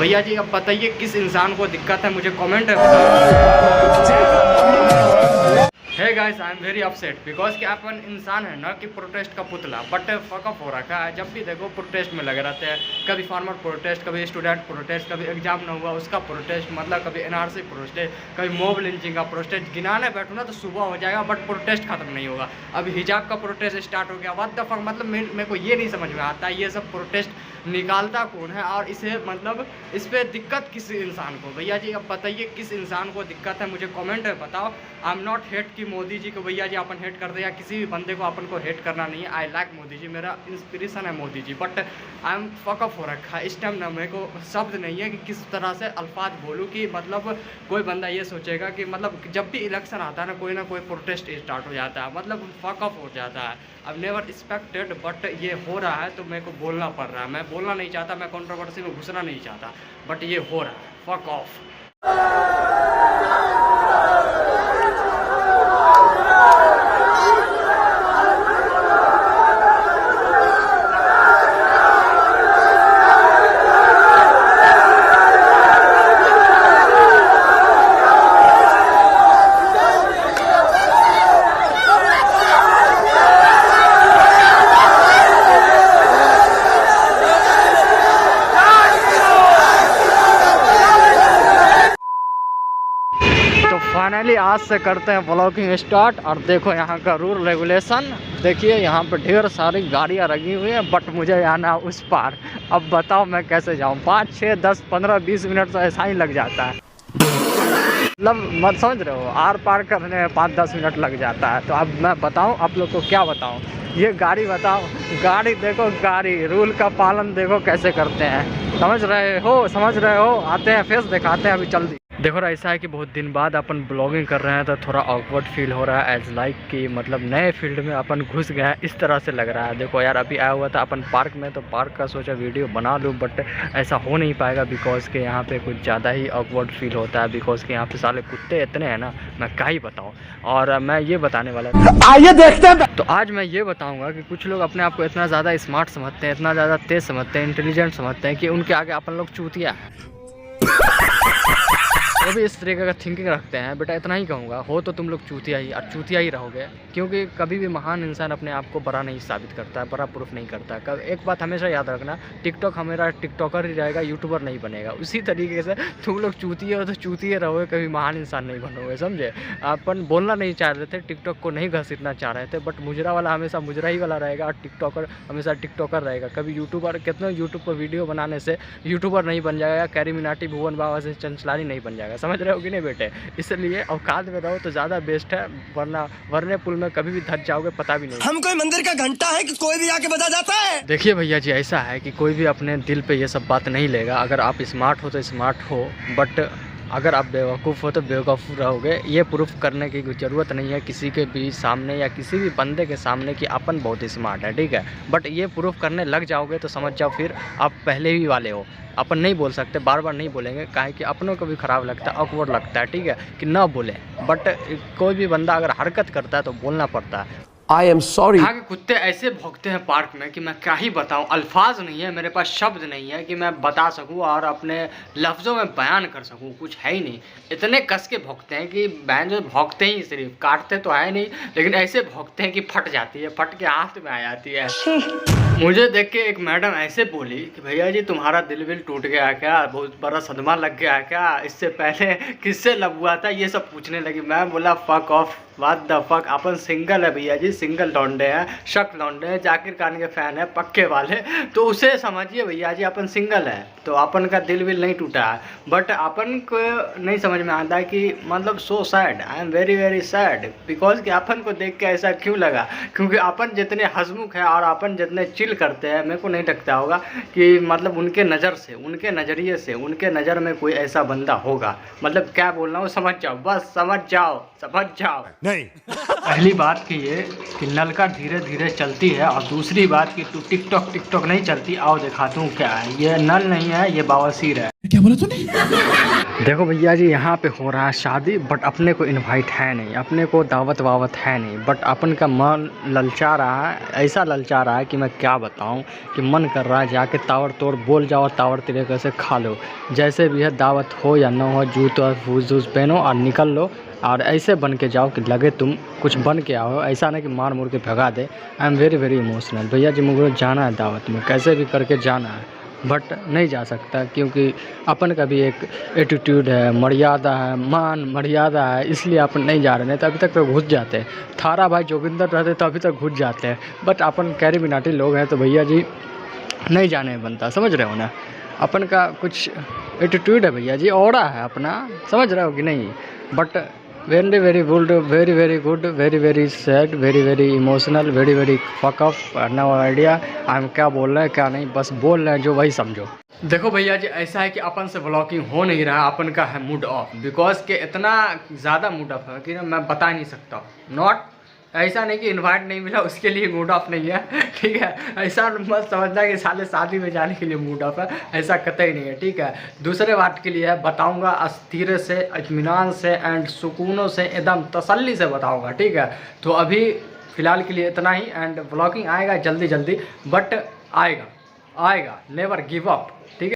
भैया जी अब बताइए किस इंसान को दिक्कत है, मुझे कमेंट है बताइए। Hey guys, I am very upset because कि अपन इंसान है ना कि प्रोटेस्ट का पुतला, बट फकअप हो रखा है। जब भी देखो प्रोटेस्ट में लगे रहते हैं, कभी फार्मर प्रोटेस्ट, कभी स्टूडेंट प्रोटेस्ट, कभी एग्जाम ना हुआ उसका प्रोटेस्ट, मतलब कभी एनआरसी प्रोटेस्ट, कभी मॉब लिंचिंग का प्रोटेस्ट। गिनाने बैठो ना तो सुबह हो जाएगा बट प्रोटेस्ट खत्म नहीं होगा। अभी हिजाब का प्रोटेस्ट स्टार्ट हो गया, व्हाट द फक, मतलब मेरे को ये नहीं समझ में आता ये सब प्रोटेस्ट निकालता कौन है और इसे मतलब इस पर दिक्कत किस इंसान को। भैया जी अब बताइए किस इंसान को दिक्कत है, मुझे कमेंट में बताओ। आई एम नॉट हेट कि मोदी जी को भैया जी अपन हेट करते या किसी भी बंदे को अपन को हेट करना नहीं है। आई लाइक मोदी जी, मेरा इंस्पिरेशन है Modi ji, but I am fuck up हो रखा है इस टाइम ना। मेरे को शब्द नहीं है कि किस तरह से अल्फाज बोलूँ कि मतलब कोई बंदा ये सोचेगा कि मतलब जब भी इलेक्शन आता है ना कोई प्रोटेस्ट स्टार्ट हो जाता है, मतलब फकअप हो जाता है। अब नेवर एक्सपेक्टेड बट ये हो रहा है तो मेरे को बोलना पड़ रहा है। मैं बोलना नहीं चाहता, मैं कंट्रोवर्सी में घुसना नहीं चाहता, बट ये हो रहा है। Fuck off. तो फाइनली आज से करते हैं ब्लॉगिंग स्टार्ट। और देखो यहाँ का रूल रेगुलेशन देखिए, यहाँ पे ढेर सारी गाड़ियाँ लगी हुई हैं बट मुझे जाना है उस पार। अब बताओ मैं कैसे जाऊँ, 5, 6, 10, 15, 20 मिनट तो ऐसा ही लग जाता है। मतलब मत समझ रहे हो, आर पार करने में 5-10 मिनट लग जाता है। तो अब मैं बताऊँ आप लोग को क्या बताऊँ, ये गाड़ी बताओ, गाड़ी देखो, गाड़ी रूल का पालन देखो कैसे करते हैं। समझ रहे हो, आते हैं फेस दिखाते हैं अभी जल्दी। देखो ऐसा है कि बहुत दिन बाद अपन ब्लॉगिंग कर रहे हैं तो थोड़ा ऑकवर्ड फील हो रहा है, एज लाइक कि मतलब नए फील्ड में अपन घुस गए हैं इस तरह से लग रहा है। देखो यार अभी आया हुआ था अपन पार्क में, तो पार्क का सोचा वीडियो बना लूँ बट ऐसा हो नहीं पाएगा बिकॉज के यहाँ पे कुछ ज़्यादा ही ऑकवर्ड फील होता है। बिकॉज के यहाँ पे साले कुत्ते इतने हैं ना, मैं क्या ही बताऊँ। और मैं ये बताने वाला था, आइए देखते हैं। तो आज मैं ये बताऊँगा कि कुछ लोग अपने आप को इतना ज़्यादा स्मार्ट समझते हैं, इतना ज़्यादा तेज़ समझते हैं, इंटेलिजेंट समझते हैं कि उनके आगे अपन लोग चूतिया है। वो भी इस तरीके का थिंकिंग रखते हैं। बेटा इतना ही कहूँगा, हो तो तुम लोग चूतिया ही, और चूतिया ही रहोगे, क्योंकि कभी भी महान इंसान अपने आप को बड़ा नहीं साबित करता है, बड़ा प्रूफ नहीं करता है। एक बात हमेशा याद रखना, टिकटॉक हमेशा टिकटॉकर ही रहेगा, यूट्यूबर नहीं बनेगा। उसी तरीके से तुम लोग चूतिए हो तो चूतिए रहोगे, कभी महान इंसान नहीं बनोगे, समझे। अपन बोलना नहीं चाह रहे थे, टिकटॉक को नहीं घसीटना चाह रहे थे, बट मुजरा वाला हमेशा मुजरा ही वाला रहेगा और टिकटॉकर हमेशा टिकटॉकर रहेगा। कभी यूट्यूबर, कितने यूट्यूब पर वीडियो बनाने से यूट्यूबर नहीं बन जाएगा, कैरी मिनाटी, भुवन बाबा से चंचलानी नहीं बन जाएगा, समझ रहे हो कि नहीं बेटे। इसलिए औकात में रहो तो ज़्यादा बेस्ट है, वरना वरने पुल में कभी भी धस जाओगे पता भी नहीं। हम कोई मंदिर का घंटा है कि कोई भी आके बजा जाता है। देखिए भैया जी ऐसा है कि कोई भी अपने दिल पे ये सब बात नहीं लेगा। अगर आप स्मार्ट हो तो स्मार्ट हो, बट अगर आप बेवकूफ़ हो तो बेवकूफ़ रहोगे। ये प्रूफ करने की ज़रूरत नहीं है किसी के भी सामने या किसी भी बंदे के सामने कि अपन बहुत स्मार्ट है, ठीक है। बट ये प्रूफ करने लग जाओगे तो समझ जाओ फिर आप पहले ही वाले हो। अपन नहीं बोल सकते, बार बार नहीं बोलेंगे, काहे कि अपनों को भी ख़राब लगता है, ऑकवर्ड लगता है, ठीक है, कि ना बोलें। बट कोई भी बंदा अगर हरकत करता है तो बोलना पड़ता है। I am sorry. यहाँ के कुत्ते ऐसे भौंकते हैं पार्क में कि मैं क्या ही बताऊँ, अल्फाज नहीं है मेरे पास, शब्द नहीं है कि मैं बता सकूँ और अपने लफ्ज़ों में बयान कर सकूँ, कुछ है ही नहीं। इतने कस के भौंकते हैं कि बैन जो भौंकते ही, सिर्फ काटते तो है नहीं, लेकिन ऐसे भौंकते हैं कि फट जाती है, फट के हाथ में आ जाती है। मुझे देख के एक मैडम ऐसे बोली कि भैया जी तुम्हारा दिल विल टूट गया क्या, बहुत बड़ा सदमा लग गया क्या, इससे पहले किससे लब हुआ था, ये सब पूछने लगी। मैं बोला fuck off, what the fuck. Upon single है भैया जी, सिंगल लौंडे हैं, शक लौंडे हैं, जाकिर खान के फैन है पक्के वाले, तो उसे समझिए भैया जी अपन सिंगल है, तो अपन का दिल विल नहीं टूटा है। बट अपन को नहीं समझ में आता है कि मतलब so sad, I am very very sad, because कि अपन को देख के ऐसा क्यों लगा, क्योंकि अपन जितने हंसमुख है और अपन जितने चिल करते हैं, मेरे को नहीं लगता होगा कि मतलब उनके नज़र से, उनके नज़रिए से, उनके नज़र में कोई ऐसा बंदा होगा। मतलब क्या बोलना हो समझ जाओ, बस समझ जाओ, समझ जाओ। नहीं पहली बात की ये कि नलका धीरे धीरे चलती है, और दूसरी बात कि तू टिकटॉक नहीं चलती, आओ दिखाता हूँ क्या है। ये नल नहीं है, ये बवासीर है। क्या बोला तूने? देखो भैया जी, यहाँ पे हो रहा है शादी, बट अपने को इनवाइट है नहीं, अपने को दावत वावत है नहीं, बट अपन का मन ललचा रहा है, ऐसा ललचा रहा है कि मैं क्या बताऊँ, कि मन कर रहा है जाके तावर तोड़ बोल जाओ, तावर तरीके से खा लो, जैसे भी है दावत हो या ना हो, जूता फूस पहनो और निकल लो, और ऐसे बन के जाओ कि लगे तुम कुछ बन के आओ, ऐसा नहीं कि मार मुड़ के भगा दे। I am very very emotional भैया जी, मुझे जाना है दावत में, कैसे भी करके जाना है, बट नहीं जा सकता क्योंकि अपन का भी एक एटीट्यूड है, मर्यादा है, मान मर्यादा है, इसलिए अपन नहीं जा रहे, नहीं तो अभी तक तो घुस जाते। थारा भाई जोगिंदर रहते तो अभी तक घुस जाते हैं, बट अपन कैरी बिनाटी लोग हैं तो भैया जी नहीं जाने बनता, समझ रहे हो ना। अपन का कुछ एटीट्यूड है भैया जी, ऑरा है अपना, समझ रहे हो कि नहीं। But very very good, very very good, very very sad, very very emotional, very very fuck up, no idea हम क्या बोल रहे हैं क्या नहीं, बस बोल रहे हैं जो वही समझो। देखो भैया जी, ऐसा है कि अपन से ब्लॉकिंग हो नहीं रहा, अपन का है मूड ऑफ, बिकॉज के इतना ज़्यादा मूड ऑफ है कि ना मैं बता नहीं सकता। नॉट ऐसा नहीं कि इनवाइट नहीं मिला उसके लिए मूड ऑफ नहीं है, ठीक है, ऐसा मत समझना कि साले शादी में जाने के लिए मूड ऑफ है, ऐसा कतई नहीं है, ठीक है। दूसरे बात के लिए है, बताऊंगा अस्थिर से, इत्मीनान से एंड सुकूनों से, एकदम तसल्ली से बताऊंगा, ठीक है। तो अभी फ़िलहाल के लिए इतना ही, एंड ब्लॉगिंग आएगा जल्दी जल्दी, बट आएगा, नेवर गिव अप, ठीक है।